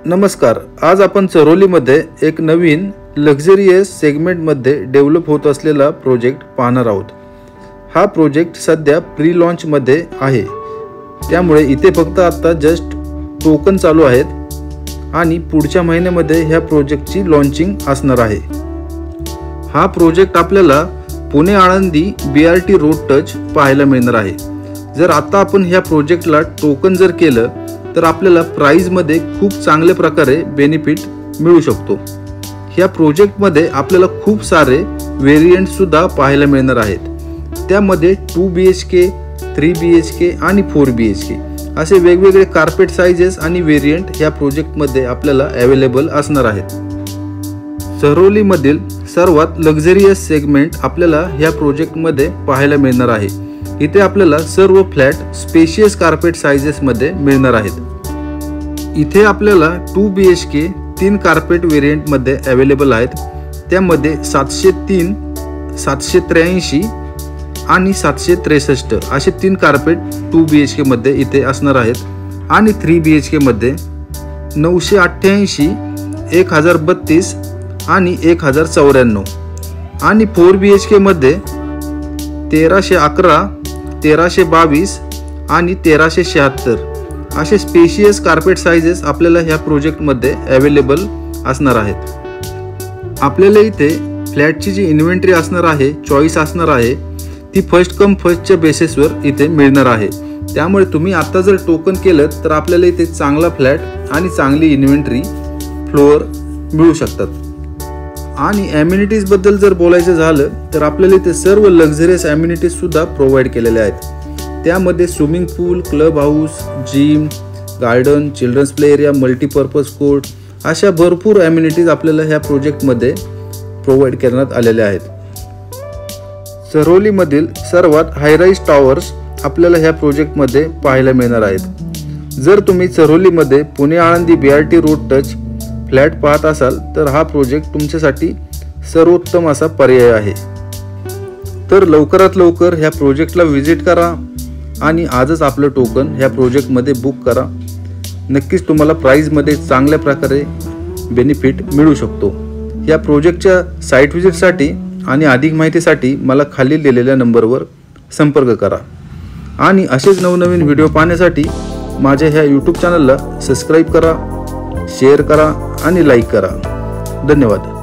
नमस्कार। आज आपण चरोलीमध्ये एक नवीन लक्झरियस सेगमेंटमध्ये डेव्हलप होत असलेला प्रोजेक्ट पाहणार आहोत। हा प्रोजेक्ट सध्या प्री लॉन्च मध्ये आहे, त्यामुळे इथे फक्त आता जस्ट टोकन चालू आहेत आणि पुढच्या महिन्यामध्ये ह्या प्रोजेक्टची लॉन्चिंग असणार आहे। हा प्रोजेक्ट आपल्याला Pune Alandi BRT road touch पाहायला मिळणार आहे। जर आता आपण ह्या प्रोजेक्टला टोकन जर केलं तर आपल्याला प्राइस मध्ये खूप चांगल्या प्रकारे बेनिफिट मिळू शकतो। ह्या प्रोजेक्ट मध्ये आपल्याला खूप सारे व्हेरिएंट सुद्धा पाहायला मिळणार आहेत। त्यामध्ये 2 BHK, 3 BHK आणि 4 BHK असे वेगवेगळे कार्पेट साइजेस आणि व्हेरिएंट ह्या प्रोजेक्ट मध्ये आपल्याला अवेलेबल असणार आहेत। चरोली मधील सर्वात लक्झरियस सेगमेंट आपल्याला ह्या प्रोजेक्ट मध्ये पाहायला मिळणार आहे। इथे आपल्याला सर्व फ्लॅट स्पेशियस कार्पेट साइजेस मध्ये मिळणार आहेत। इथे आपल्याला 2 BHK 3 कार्पेट व्हेरिएंट मध्ये अवेलेबल आहेत। त्यामध्ये 703, 783 आणि 763 असे 3 कार्पेट 2 BHK मध्ये इथे असणार आहेत आणि 3 BHK मध्ये 988, 1032 आणि 1094 आणि 4 BHK मध्ये 1311, 1322 आणि 1376 असे स्पेशियस कार्पेट साइजेस आपल्याला ह्या प्रोजेक्ट मध्ये अवेलेबल असणार आहेत। आपल्याला इथे फ्लॅटची जी इन्व्हेंटरी असणार आहे, चॉईस असणार आहे, ती फर्स्ट कम फर्स्टच्या बेसिसवर इथे मिळणार आहे। त्यामुळे तुम्ही आता जर टोकन केलं तर आपल्याला इथे चांगला फ्लॅट आणि चांगली इन्व्हेंटरी फ्लोअर मिळू शकतात। आणि ॲम्युनिटीज बद्दल जर बोलायचं झालं तर आपल्याला इथे सर्व लक्झरियस ॲम्युनिटीज सुद्धा प्रोव्हाइड केलेल्या आहेत। त्यामध्ये swimming pool, club house, gym, garden, children's play area, multipurpose court अशा भरपूर ॲम्युनिटीज आपल्याला ह्या प्रोजेक्टमध्ये प्रोव्हाइड करण्यात आलेल्या आहेत। चरोलीमधील सर्वात हायराईज टॉवर्स आपल्याला ह्या प्रोजेक्टमध्ये पाहायला मिळणार आहेत। जर तुम्ही चरोलीमध्ये Pune Alandi BRT road touch flat पाहत असाल तर हा प्रोजेक्ट तुमच्यासाठी सर्वोत्तम असा पर्याय आहे। तर लवकरात लवकर ह्या प्रोजेक्टला व्हिजिट करा आणि आजच आपलं टोकन ह्या प्रोजेक्टमध्ये बुक करा। नक्कीच तुम्हाला प्राइसमध्ये चांगल्या प्रकारे बेनिफिट मिळू शकतो। या प्रोजेक्टच्या साईट व्हिजिटसाठी आणि अधिक माहितीसाठी मला खाली दिलेल्या नंबरवर संपर्क करा आणि असेच नवनवीन व्हिडिओ पाहण्यासाठी माझ्या ह्या YouTube चॅनलला सबस्क्राईब करा, शेअर करा आणि लाईक करा। धन्यवाद।